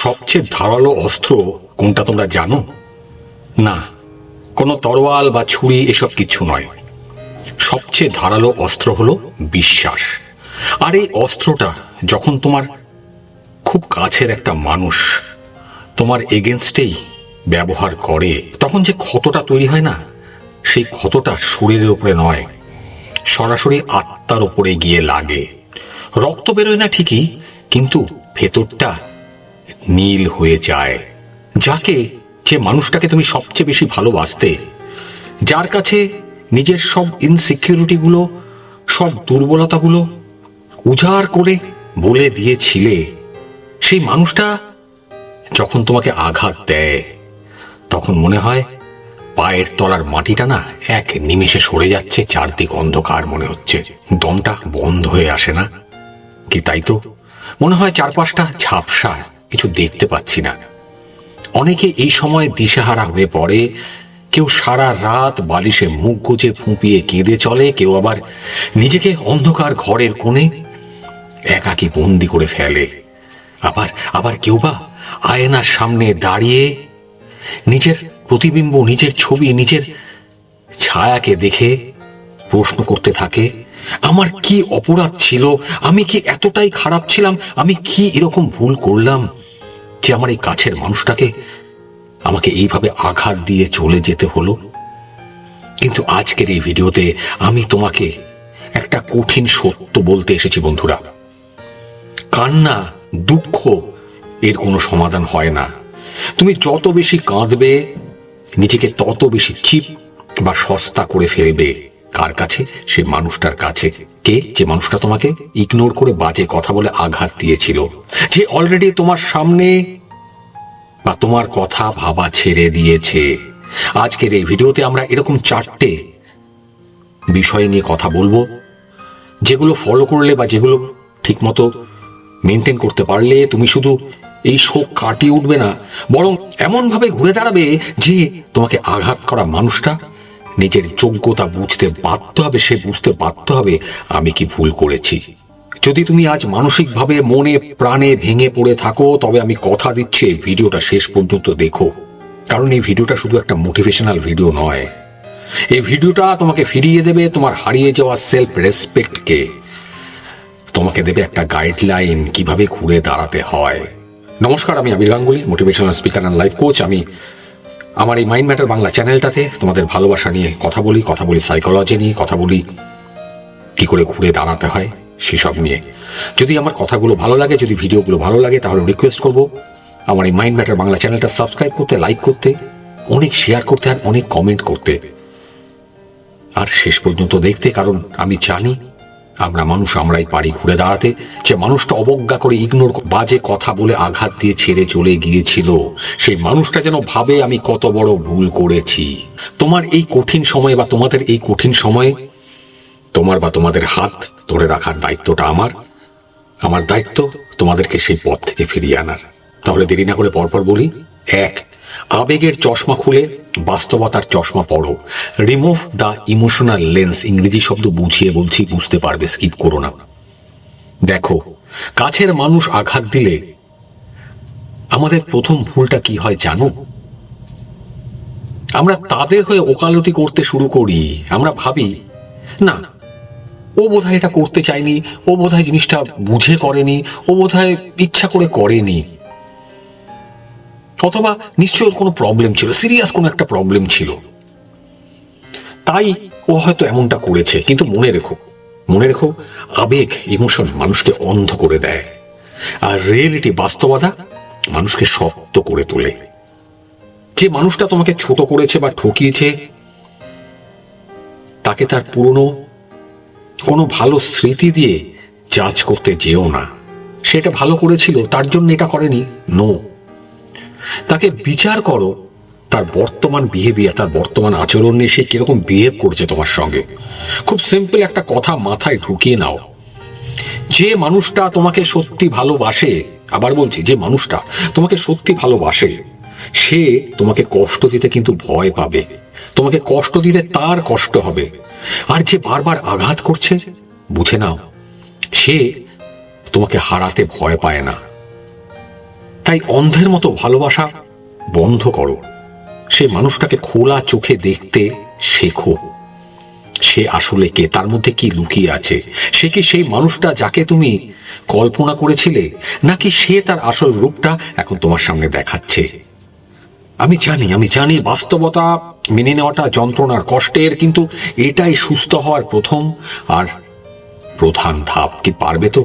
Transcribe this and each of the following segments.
সবচেয়ে ধারালো অস্ত্র কোনটা তোমরা জানো? না, কোনো তরোয়াল বা ছুরি এসব কিছু নয়। সবচেয়ে ধারালো অস্ত্র হলো বিশ্বাস। আর এই অস্ত্রটা যখন তোমার খুব কাছের একটা মানুষ তোমার এগেনস্টেই ব্যবহার করে, তখন যে ক্ষতটা তৈরি হয় না, সেই ক্ষতটা শরীরের উপরে নয়, সরাসরি আত্মার উপরে গিয়ে লাগে। রক্ত বেরোয় না ঠিকই, কিন্তু ভেতরটা নীল হয়ে যায়। যে মানুষটাকে তুমি সবচেয়ে বেশি ভালোবাসতে, যার কাছে নিজের সব ইনসিকিউরিটিগুলো, সব দুর্বলতাগুলো উজাড় করে বলে দিয়েছিলে, সেই মানুষটা যখন তোমাকে আঘাত দেয়, তখন মনে হয় পায়ের তলার মাটিটা না এক নিমেষে সরে যাচ্ছে, চারদিক অন্ধকার মনে হচ্ছে, দমটা বন্ধ হয়ে আসে না কি? তাই তো মনে হয় চারপাশটা ঝাপসা, কিছু দেখতে পাচ্ছি না। অনেকে এই সময় দিশেহারা হয়ে পড়ে। কেউ সারা রাত বালিশে মুখ গুজে ফুঁপিয়ে কেঁদে চলে, কেউ আবার নিজেকে অন্ধকার ঘরের কোণে একাকী বন্দি করে ফেলে। আবার কেউ বা আয়নার সামনে দাঁড়িয়ে নিজের প্রতিবিম্ব, নিজের ছবি, নিজের ছায়াকে দেখে প্রশ্ন করতে থাকে, আমার কি অপরাধ ছিল? আমি কি এতটাই খারাপ ছিলাম? আমি কি এরকম ভুল করলাম যে আমার এই কাছের মানুষটাকে আমাকে এইভাবে আঘাত দিয়ে চলে যেতে হলো? কিন্তু আজকের এই ভিডিওতে আমি তোমাকে একটা কঠিন সত্য বলতে এসেছি বন্ধুরা। কান্না, দুঃখ এর কোনো সমাধান হয় না। তুমি যত বেশি কাঁদবে, নিজেকে তত বেশি চিপ বা সস্তা করে ফেলবে। কার কাছে? সে মানুষটার কাছে। যে মানুষটা তোমাকে ইগনোর করে বাজে কথা বলে আঘাত দিয়েছিল, যে অলরেডি তোমার সামনে বা তোমার কথা ভাবা ছেড়ে দিয়েছে। আজকের এই ভিডিওতে আমরা এরকম 4টে বিষয় নিয়ে কথা বলবো, যেগুলো ফলো করলে বা যেগুলো ঠিকমতো মেনটেন করতে পারলে তুমি শুধু এই শোক কাটিয়ে উঠবে না, বরং এমন ভাবে ঘুরে দাঁড়াবে যে তোমাকে আঘাত করা মানুষটা নিজের যোগ্যতা বুঝতে বাধ্য হবে। সে বুঝতে বাধ্য হবে আমি কি ভুল করেছি। যদি তুমি আজ মানসিকভাবে মনে প্রাণে ভেঙে পড়ে থাকো, তবে আমি কথা দিচ্ছি এই ভিডিওটা শেষ পর্যন্ত দেখো। কারণ এই ভিডিওটা শুধু একটা মোটিভেশনাল ভিডিও নয়, এই ভিডিওটা তোমাকে ফিরিয়ে দেবে তোমার হারিয়ে যাওয়া সেলফ রেসপেক্টকে, তোমাকে দেবে একটা গাইডলাইন কিভাবে ঘুরে দাঁড়াতে হয়। নমস্কার, আমি Abir Ganguly, motivational speaker and life coach. আমি আমার এই মাইন্ড ম্যাটার বাংলা চ্যানেলটাতে তোমাদের ভালোবাসা নিয়ে কথা বলি সাইকোলজি নিয়ে কথা বলি, কি করে ঘুরে দাঁড়াতে হয় সেসব নিয়ে। যদি আমার কথাগুলো ভালো লাগে, যদি ভিডিওগুলো ভালো লাগে, তাহলে রিকোয়েস্ট করবো আমার এই মাইন্ড ম্যাটার বাংলা চ্যানেলটা সাবস্ক্রাইব করতে, লাইক করতে, অনেক শেয়ার করতে, আর অনেক কমেন্ট করতে, আর শেষ পর্যন্ত দেখতে। কারণ আমি জানি আমরা মানুষ, আমরাই পারি ঘুরে দাঁড়াতে। যে মানুষটা অবজ্ঞা করে, ইগনোর, বাজে কথা বলে আঘাত দিয়ে ছেড়ে চলে গিয়েছিল, সেই মানুষটা যেন ভাবে আমি কত বড় ভুল করেছি। তোমার এই কঠিন সময়ে বা তোমাদের এই কঠিন সময়ে তোমার বা তোমাদের হাত ধরে রাখার দায়িত্বটা আমার দায়িত্ব তোমাদেরকে সেই পথ থেকে ফিরিয়ে আনার। তাহলে দেরি না করে পরপর বলি। 1, আবেগের চশমা খুলে বাস্তবতার চশমা পড়ো। Remove the emotional lens. ইংরেজি শব্দ বুঝিয়ে বলছি, বুঝতে পারবে, স্কিপ করো না। দেখো, কাছের মানুষ আঘাত দিলে আমাদের প্রথম ভুলটা কি হয় জানো? আমরা তাদের হয়ে ওকালতি করতে শুরু করি। আমরা ভাবি, না, ও বোধহয় এটা করতে চায়নি, ও বোধহয় জিনিসটা বুঝে করেনি, ও বোধহয় ইচ্ছা করে করেনি, অথবা নিশ্চয়ই ওর কোনো প্রবলেম ছিল, সিরিয়াস কোনো একটা প্রবলেম ছিল, তাই ও হয়তো এমনটা করেছে। কিন্তু মনে রেখো, আবেগ, ইমোশন মানুষকে অন্ধ করে দেয়, আর রিয়েলিটি, বাস্তবতা মানুষকে শক্ত করে তোলে। যে মানুষটা তোমাকে ছোট করেছে বা ঠকিয়েছে, তাকে তার পুরনো কোনো ভালো স্মৃতি দিয়ে জাজ করতে যেও না। সেটা ভালো করেছিল, তার জন্য এটা করেনি, নো। তাকে বিচার করো তার বর্তমান বিহেভিয়ার, তার বর্তমান আচরণ নিয়ে সে কিরকম বিহেভ করছে তোমার সঙ্গে। খুব সিম্পল একটা কথা মাথায় ঢুকিয়ে নাও, যে মানুষটা তোমাকে সত্যি ভালোবাসে, আবার বলছি, যে মানুষটা তোমাকে সত্যি ভালোবাসে, সে তোমাকে কষ্ট দিতে কিন্তু ভয় পাবে, তোমাকে কষ্ট দিতে তার কষ্ট হবে। আর যে বারবার আঘাত করছে, বুঝে নাও, সে তোমাকে হারাতে ভয় পায় না, তাই অন্ধের মতো ভালোবাসা বন্ধ করো। সে মানুষটাকে খোলা চোখে দেখতে শেখো। সে আসলে কে, তার মধ্যে কি লুকিয়ে আছে? সে কি সেই মানুষটা যাকে তুমি কল্পনা করেছিলে, নাকি সে তার আসল রূপটা এখন তোমার সামনে দেখাচ্ছে? আমি জানি বাস্তবতা মেনে নেওয়াটা যন্ত্রণার, কষ্টের, কিন্তু এটাই সুস্থ হওয়ার প্রথম আর প্রধান ধাপ। কি পারবে তো?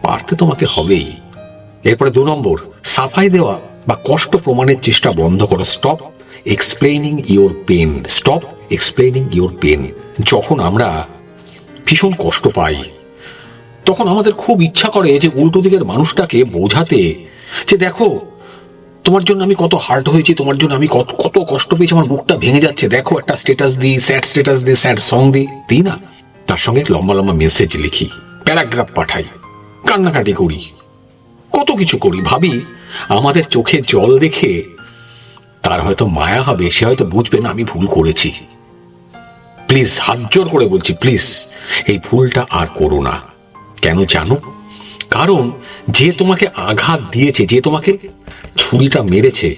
পারতে তোমাকে হবেই। এরপরে 2 নম্বর, সাফাই দেওয়া বা কষ্ট প্রমাণের চেষ্টা বন্ধ করো। Stop explaining your pain. Stop explaining your pain. যখন আমরা ভীষণ কষ্ট পাই, তখন আমাদের খুব ইচ্ছা করে যে উল্টো দিকের মানুষটাকে বোঝাতে, যে দেখো তোমার জন্য আমি কত হার্ট হয়েছি, তোমার জন্য আমি কত কষ্ট পেয়েছি, আমার বুকটা ভেঙে যাচ্ছে, দেখো একটা স্ট্যাটাস দিই, স্যাড স্ট্যাটাস দিই, স্যাড সং দিই না, তার সঙ্গে লম্বা লম্বা মেসেজ লিখি, প্যারাগ্রাফ পাঠাই, কান্নাকাটি করি, কত কিছু করি। ভাবি আমাদের চোখে জল দেখে তার হয়তো মায়া হবে, সে হয়তো বুঝবে না আমি ভুল করেছি। প্লিজ, হাত জোর করে বলছি, প্লিজ এই ভুলটা আর করো না। কেন জানো? কারণ যে তোমাকে আঘাত দিয়েছে, যে তোমাকে ছুরিটা মেরেছে,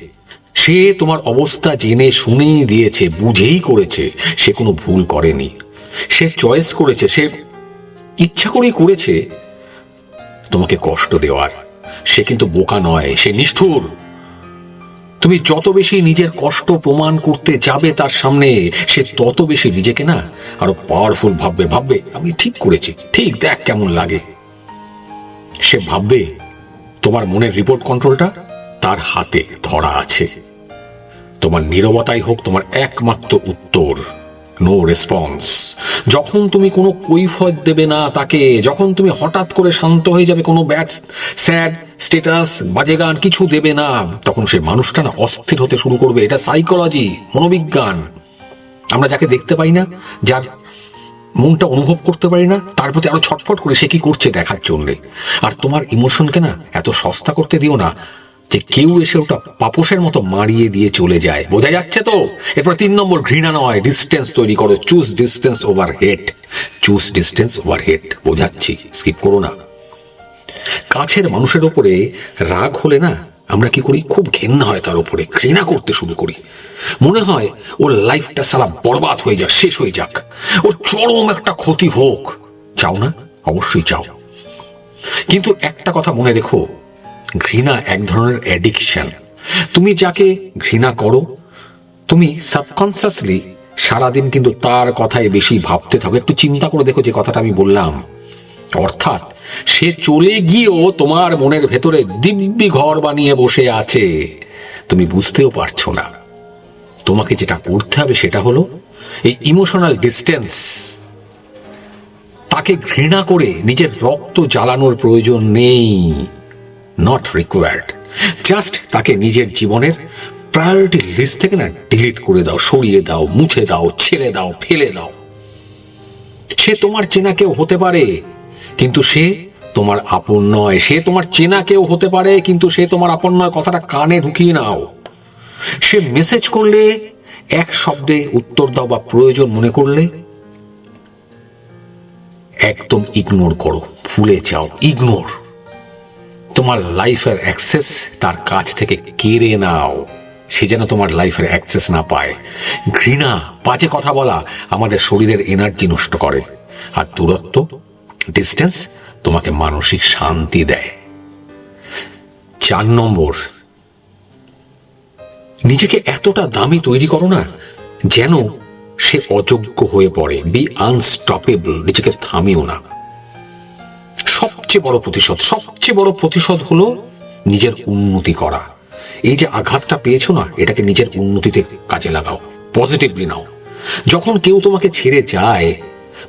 সে তোমার অবস্থা জেনে শুনেই দিয়েছে, বুঝেই করেছে। সে কোনো ভুল করেনি, সে চয়েস করেছে, সে ইচ্ছা করেই করেছে তোমাকে কষ্ট দেওয়ার। সে কিন্তু বোকা নয়, সে নিষ্ঠুর। তুমি যত বেশি নিজের কষ্ট প্রমাণ করতে যাবে তার সামনে, সে তত বেশি নিজেকে না আরো পাওয়ারফুল ভাববে আমি ঠিক করেছি, ঠিক দেখ কেমন লাগে। সে ভাববে তোমার মনের রিপোর্ট কন্ট্রোলটা তার হাতে ধরা আছে। তোমার নীরবতাই হোক তোমার একমাত্র উত্তর, নো রেসপন্স। যখন তুমি কোনো কৈফিয়ত দেবে না তাকে, যখন তুমি হঠাৎ করে শান্ত হয়ে যাবে, কোনো ব্যাড স্যাড স্ট্যাটাস, বাজে গান কিছু দেবে না, তখন সেই মানুষটা না অস্থির হতে শুরু করবে। এটা সাইকোলজি, মনোবিজ্ঞান। আমরা যাকে দেখতে পাই না, যার মনটা অনুভব করতে পারি না, তার প্রতি আরো ছটফট করে সে কি করছে দেখার জন্যে। আর তোমার ইমোশনকে না এত সস্তা করতে দিও না যে কেউ এসে ওটা পাপোশের মতো মারিয়ে দিয়ে চলে যায়। বোঝা যাচ্ছে তো? এরপর 3 নম্বর, ঘৃণা নয়, ডিস্টেন্স তৈরি করো। চুজ ডিস্টেন্স ওভার হেট। চুজ ডিস্টেন্স ওভার হেট। বোঝাচ্ছি, স্কিপ করো না। কাছের মানুষের ওপরে রাগ হলে না আমরা কি করি, খুব ঘেন্না হয় তার উপরে, ঘৃণা করতে শুরু করি। মনে হয় ওর লাইফটা সারা বরবাদ হয়ে যাক, শেষ হয়ে যাক, ওর চরম একটা ক্ষতি হোক। চাও না? অবশ্যই চাও। কিন্তু একটা কথা মনে রেখো, ঘৃণা এক ধরনের অ্যাডিকশন। তুমি যাকে ঘৃণা করো, তুমি সাবকনসিয়াসলি সারাদিন কিন্তু তার কথাই বেশি ভাবতে থাকো। একটু চিন্তা করে দেখো যে কথাটা আমি বললাম। অর্থাৎ সে চলে গিয়েও তোমার মনের ভেতরে দিব্যি ঘর বানিয়ে বসে আছে, তুমি বুঝতেও পারছো না। তোমাকে যেটা করতে হবে সেটা হলো এই ইমোশনাল ডিস্টেন্স। তাকে ঘৃণা করে নিজের রক্ত জ্বালানোর প্রয়োজন নেই, নট রিকোয়ার্ড। জাস্ট তাকে নিজের জীবনের প্রায়োরিটি লিস্ট থেকে না ডিলিট করে দাও, সরিয়ে দাও, মুছে দাও, ছেড়ে দাও, ফেলে দাও। সে তোমার চেনা কেউ হতে পারে, কিন্তু সে তোমার আপন নয়। সে তোমার চেনা কেউ হতে পারে, কিন্তু সে তোমার আপন নয়। কথাটা কানে ঢুকিয়ে নাও। সে মেসেজ করলে এক শব্দে উত্তর দাও, বা প্রয়োজন মনে করলে একদম ইগনোর করো, ভুলে যাও, ইগনোর। তোমার লাইফের অ্যাক্সেস তার কাছ থেকে কেড়ে নাও, সে যেন তোমার লাইফের অ্যাক্সেস না পায়। ঘৃণা, বাজে কথা বলা আমাদের শরীরের এনার্জি নষ্ট করে, আর দূরত্ব, ডিস্টেন্স তোমাকে মানসিক শান্তি দেয়। 4 নম্বর, নিজেকে এতটা দামি তৈরি করো না যেন সে অযোগ্য হয়ে পড়ে। Be unstoppable. নিজেকে থামিও না। সবচেয়ে বড় প্রতিশোধ হলো নিজের উন্নতি করা। এই যে আঘাতটা পেয়েছো না, এটাকে নিজের উন্নতিতে কাজে লাগাও, পজিটিভলি নাও। যখন কেউ তোমাকে ছেড়ে যায়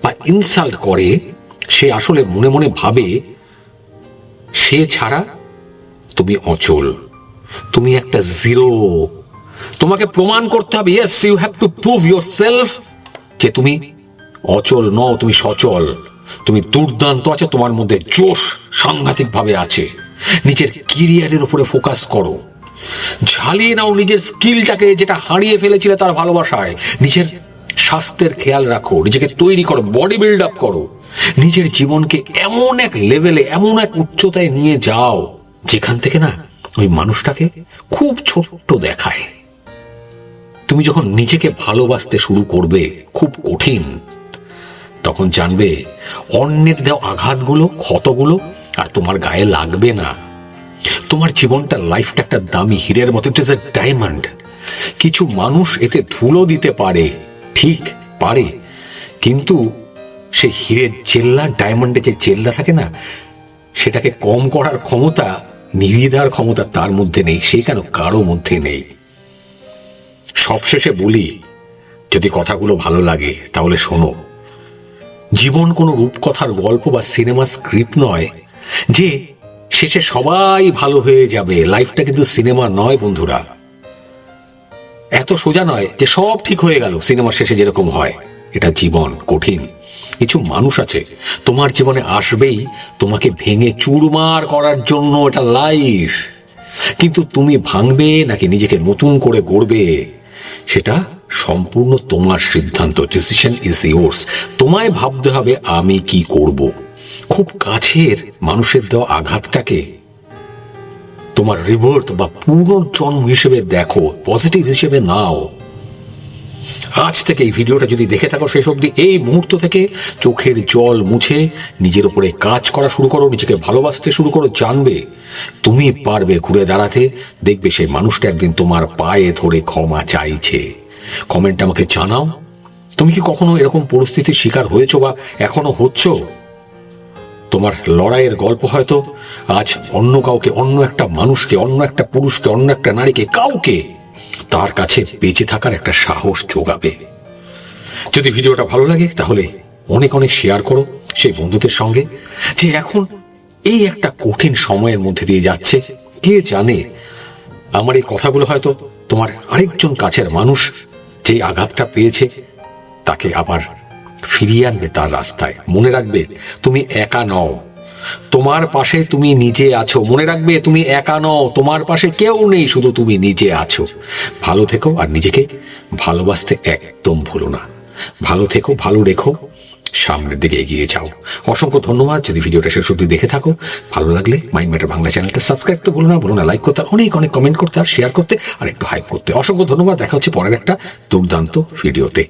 বা ইনসাল্ট করে, সে আসলে মনে মনে ভাবে সে ছাড়া তুমি অচল, তুমি একটা জিরো। তোমাকে প্রমাণ করতে হবে, yes you have to prove yourself, যে তুমি অচল নও, তুমি সচল, তুমি দুর্দান্ত আছো, তোমার মধ্যে জোশ সাংঘাতিক ভাবে আছে। নিজের ক্যারিয়ারের উপরে ফোকাস করো, ঝালিয়ে নাও নিজের স্কিলটাকে, যেটা হারিয়ে ফেলেছিলে তার ভালোবাসায়। নিজের স্বাস্থ্যের খেয়াল রাখো, নিজেকে তৈরি করো, বডি বিল্ড আপ করো। নিজের জীবনকে এমন এক লেভেলে, এমন এক উচ্চতায় নিয়ে যাও যেখান থেকে না ওই মানুষটাকে খুব ছোট্ট দেখায়। তুমি যখন নিজেকে ভালোবাসতে শুরু করবে, খুব কঠিন, তখন জানবে অন্যের দেওয়া আঘাতগুলো, ক্ষতগুলো আর তোমার গায়ে লাগবে না। তোমার জীবনটা, লাইফটা একটা দামি হীরের মতো, ইট ইজ এ ডায়মন্ড। কিছু মানুষ এতে ধুলো দিতে পারে, ঠিক পারে, কিন্তু সেই হীরের জেল্লা, ডায়মন্ডে যে জেল্লা থাকে না, সেটাকে কম করার ক্ষমতা, নিভিয়ে দেওয়ার ক্ষমতা তার মধ্যে নেই, সে কেন কারো মধ্যে নেই। সবশেষে বলি, যদি কথাগুলো ভালো লাগে তাহলে শোনো, জীবন কোনো রূপকথার গল্প বা সিনেমা স্ক্রিপ্ট নয় যে শেষে সবাই ভালো হয়ে যাবে। লাইফটা কিন্তু সিনেমা নয় বন্ধুরা, এত সোজা নয় যে সব ঠিক হয়ে গেল সিনেমার শেষে যেরকম হয়। এটা জীবন, কঠিন। কিছু মানুষ আছে তোমার জীবনে আসবেই তোমাকে ভেঙে চুরমার করার জন্য, এটা লাইফ। কিন্তু তুমি ভাঙবে নাকি নিজেকে নতুন করে গড়বে, সেটা সম্পূর্ণ তোমার সিদ্ধান্ত। Decision is yours. তোমায় ভাবতে হবে আমি কি করব। খুব কাছের মানুষের দেওয়া আঘাতটাকে তোমার রিভার্ট বা পুনর্জন্ম হিসেবে দেখো, পজিটিভ হিসেবে নাও। আজ থেকে এই ভিডিওটা যদি দেখে থাকো শেষ অবধি, এই মুহূর্ত থেকে চোখের জল মুছে নিজের উপরে কাজ করা শুরু করো, নিজেকে ভালোবাসতে শুরু করো। জানবে তুমি পারবে ঘুরে দাঁড়াতে। দেখবে সেই মানুষটা একদিন তোমার পায়ে ধরে ক্ষমা চাইছে। কমেন্টে আমাকে জানাও, তুমি কি কখনো এরকম পরিস্থিতির শিকার হয়েছো বা এখনো হচ্ছ? তোমার লড়াইয়ের গল্প হয়তো আজ অন্য কাউকে, অন্য একটা মানুষকে, অন্য একটা পুরুষকে, অন্য একটা নারীকে, কাউকে তার কাছে বেঁচে থাকার একটা সাহস যোগাবে। যদি ভিডিওটা ভালো লাগে তাহলে অনেক অনেক শেয়ার করো সেই বন্ধুদের সঙ্গে, যে এখন এই একটা কঠিন সময়ের মধ্যে দিয়ে যাচ্ছে। কে জানে আমার এই কথাগুলো হয়তো তোমার আরেকজন কাছের মানুষ যে আঘাতটা পেয়েছে তাকে আবার ফিরিয়ে আনবে তার রাস্তায়। মনে রাখবে তুমি একা নও, তোমার পাশে তুমি নিজে আছো। মনে রাখবে তুমি একা নও, তোমার পাশে কেউ নেই, শুধু তুমি নিজে আছো। ভালো থেকো আর নিজেকে ভালোবাসতে একদম ভুলো না। ভালো থেকো, ভালো রেখো, সামনের দিকে এগিয়ে যাও। অসংখ্য ধন্যবাদ। যদি ভিডিওটা শেষ অবধি দেখে থাকো, ভালো লাগলে মাইন্ড ম্যাটার বাংলা চ্যানেলটা সাবস্ক্রাইব করতে ভুলো না, লাইক করতে, অনেক অনেক কমেন্ট করতে আর শেয়ার করতে আর একটু হাইপ করতে। অসংখ্য ধন্যবাদ। দেখা হচ্ছে পরের একটা দুর্দান্ত ভিডিওতে।